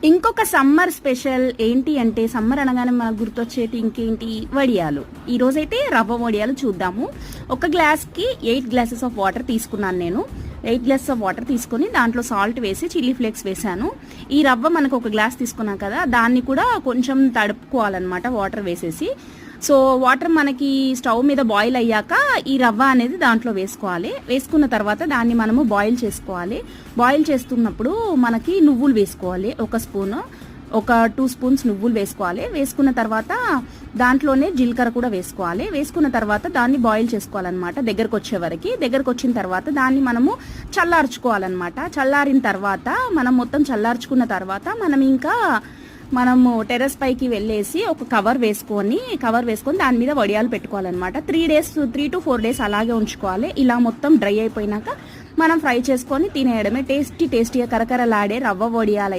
ఇంకొక summer special ఏంటి అంటే, సమ్మర్ అనగానే మనకు గుర్తొచ్చేటి ఇంకేంటి, వడియాలు. ఈ రోజైతే రవ్వ వడియాలు చూద్దాము. ఒక గ్లాస్కి 8 గ్లాసెస్ ఆఫ్ వాటర్ తీసుకున్నాను నేను. 8 గ్లాసెస్ ఆఫ్ వాటర్ తీసుకొని దాంట్లో సాల్ట్ వేసి చిల్లీ ఫ్లేక్స్ వేసాను. ఈ రవ్వ మనకు ఒక గ్లాస్ తీసుకున్నాం కదా, దాన్ని కూడా కొంచెం తడుపుకోవాలన్నమాట వాటర్ వేసేసి. సో వాటర్ మనకి స్టవ్ మీద బాయిల్ అయ్యాక ఈ రవ్వ అనేది దాంట్లో వేసుకోవాలి. వేసుకున్న తర్వాత దాన్ని మనము బాయిల్ చేసుకోవాలి. బాయిల్ చేస్తున్నప్పుడు మనకి నువ్వులు వేసుకోవాలి. ఒక స్పూన్, ఒక 2 స్పూన్స్ నువ్వులు వేసుకోవాలి. వేసుకున్న తర్వాత దాంట్లోనే జీలకర్ర కూడా వేసుకోవాలి. వేసుకున్న తర్వాత దాన్ని బాయిల్ చేసుకోవాలన్నమాట దగ్గరకు వచ్చే వరకు. దగ్గరకు వచ్చిన తర్వాత దాన్ని మనము చల్లార్చుకోవాలన్నమాట. చల్లారిన తర్వాత మనం మొత్తం చల్లార్చుకున్న తర్వాత మనము టెర్రస్ పైకి వెళ్ళేసి ఒక కవర్ వేసుకొని దాని మీద వడియాలు పెట్టుకోవాలన్నమాట. 3 to 4 డేస్ అలాగే ఉంచుకోవాలి. ఇలా మొత్తం డ్రై అయిపోయినాక మనం ఫ్రై చేసుకొని తినేయడమే. టేస్టీగా కరకరలాడే రవ్వ వడియాలు